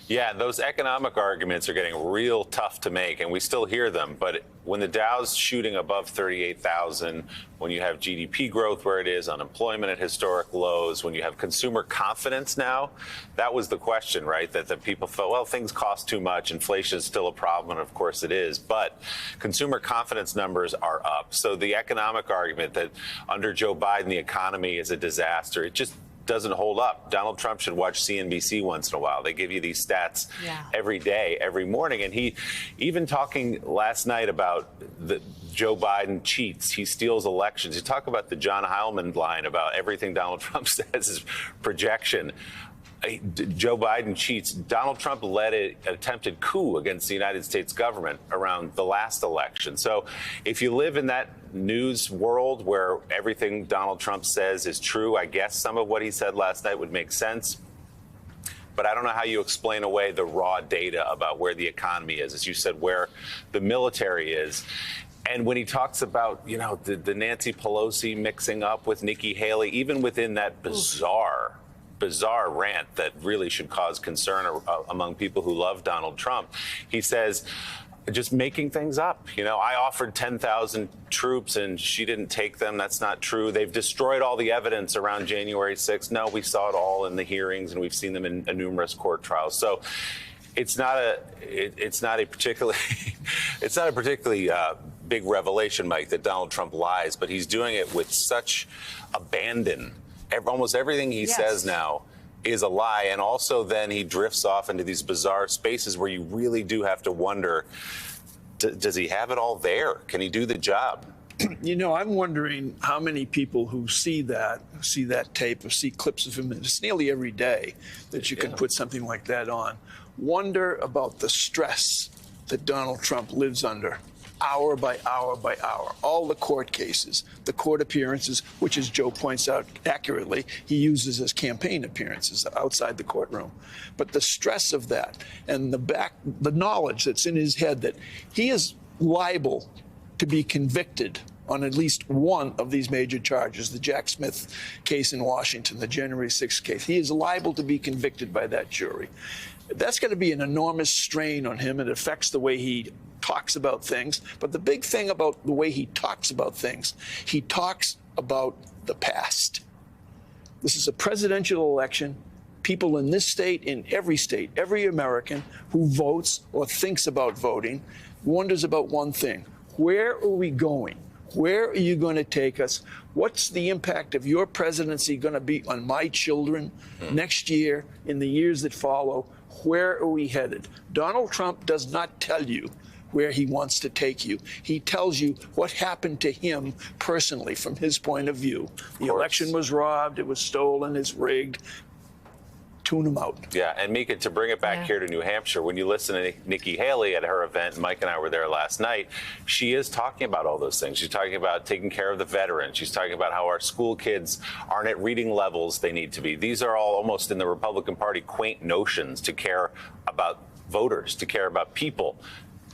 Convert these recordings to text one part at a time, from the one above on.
Yeah, those economic arguments are getting real tough to make, and we still hear them. But when the Dow's shooting above 38,000, when you have GDP growth where it is, unemployment at historic lows, when you have consumer confidence now, that was the question, right? That the people felt, well, things cost too much, inflation is still a problem, and of course it is. But consumer confidence numbers are up. So the economic argument that under Joe Biden the economy is a disaster, it just doesn't hold up. Donald Trump should watch CNBC once in a while. They give you these stats every day, every morning. And he, even talking last night about the Joe Biden cheats, he steals elections. You talk about the John Heilman line about everything Donald Trump says is projection. Joe Biden cheats. Donald Trump led an attempted coup against the United States government around the last election. So if you live in that news world where everything Donald Trump says is true, I guess some of what he said last night would make sense. But I don't know how you explain away the raw data about where the economy is, as you said, where the military is. And when he talks about, you know, the Nancy Pelosi mixing up with Nikki Haley, even within that bizarre rant that really should cause concern among people who love Donald Trump. He says, just making things up. You know, I offered 10,000 troops and she didn't take them. That's not true. They've destroyed all the evidence around January 6th. No, we saw it all in the hearings and we've seen them in numerous court trials. So it's not a particularly big revelation, Mike, that Donald Trump lies, but he's doing it with such abandon. Almost everything he says now is a lie. And also then he drifts off into these bizarre spaces where you really do have to wonder, does he have it all there? Can he do the job? You know, I'm wondering how many people who see that tape or see clips of him, and it's nearly every day that you can put something like that on, wonder about the stress that Donald Trump lives under. Hour by hour by hour, all the court cases, the court appearances, which, as Joe points out accurately, he uses as campaign appearances outside the courtroom. But the stress of that and the knowledge that's in his head that he is liable to be convicted on at least one of these major charges, the Jack Smith case in Washington, the January 6th case. He is liable to be convicted by that jury. That's going to be an enormous strain on him. It affects the way he talks about things. But the big thing about the way he talks about things, he talks about the past. This is a presidential election. People in this state, in every state, every American who votes or thinks about voting wonders about one thing. Where are we going? Where are you going to take us? What's the impact of your presidency going to be on my children next year, in the years that follow? Where are we headed? Donald Trump does not tell you where he wants to take you. He tells you what happened to him personally from his point of view. The election was robbed, it was stolen, it's rigged. Tune him out. Yeah, and Mika, to bring it back here to New Hampshire, when you listen to Nikki Haley at her event, Mike and I were there last night, she is talking about all those things. She's talking about taking care of the veterans. She's talking about how our school kids aren't at reading levels they need to be. These are all almost in the Republican Party quaint notions to care about voters, to care about people,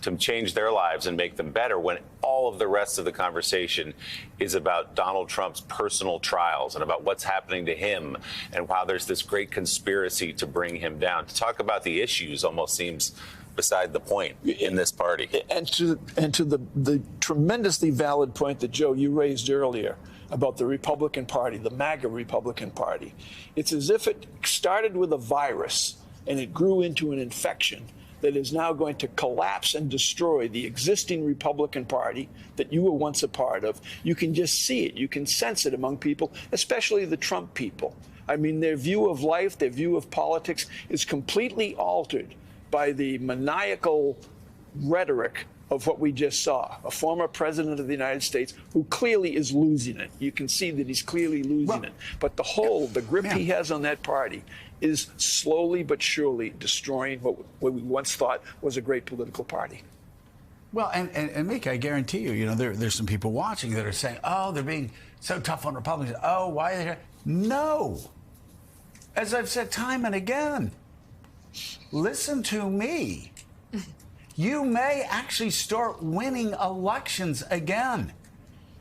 to change their lives and make them better, when all of the rest of the conversation is about Donald Trump's personal trials and about what's happening to him and how there's this great conspiracy to bring him down. To talk about the issues almost seems beside the point in this party. And to the tremendously valid point that, Joe, you raised earlier about the Republican Party, the MAGA Republican Party. It's as if it started with a virus and it grew into an infection that is now going to collapse and destroy the existing Republican Party that you were once a part of. You can just see it. You can sense it among people, especially the Trump people. I mean, their view of life, their view of politics is completely altered by the maniacal rhetoric of what we just saw. A former president of the United States who clearly is losing it. You can see that he's clearly losing it. But the grip he has on that party is slowly but surely destroying what we once thought was a great political party. Well, and Mika, I guarantee you, there's some people watching that are saying, oh, they're being so tough on Republicans. Oh, why are they? No. As I've said time and again, listen to me. You may actually start winning elections again.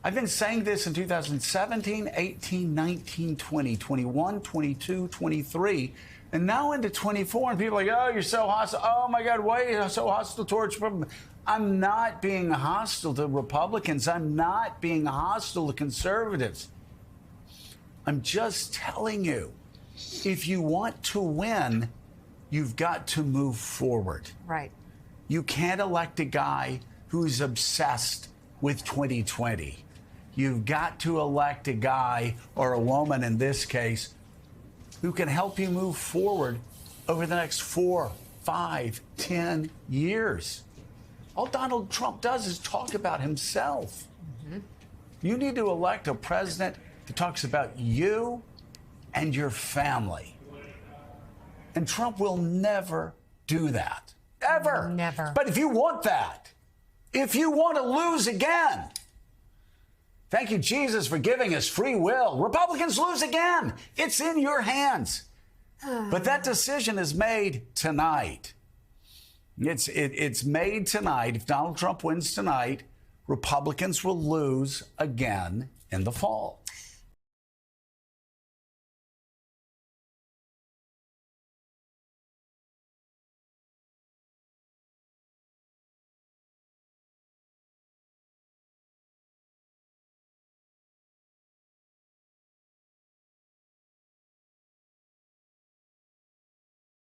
I've been saying this in 2017, 18, 19, 20, 21, 22, 23. And now into 24, and people are like, oh, you're so hostile. Oh, my God, why are you so hostile towards Republicans? I'm not being hostile to Republicans. I'm not being hostile to conservatives. I'm just telling you, if you want to win, you've got to move forward. Right. You can't elect a guy who's obsessed with 2020. You've got to elect a guy, or a woman in this case, who can help you move forward over the next 4, 5, 10 years. All Donald Trump does is talk about himself. You need to elect a president that talks about you and your family. And Trump will never do that. Ever. Never. But if you want that, if you want to lose again, thank you, Jesus, for giving us free will. Republicans lose again. It's in your hands. But that decision is made tonight. It's made tonight. If Donald Trump wins tonight, Republicans will lose again in the fall.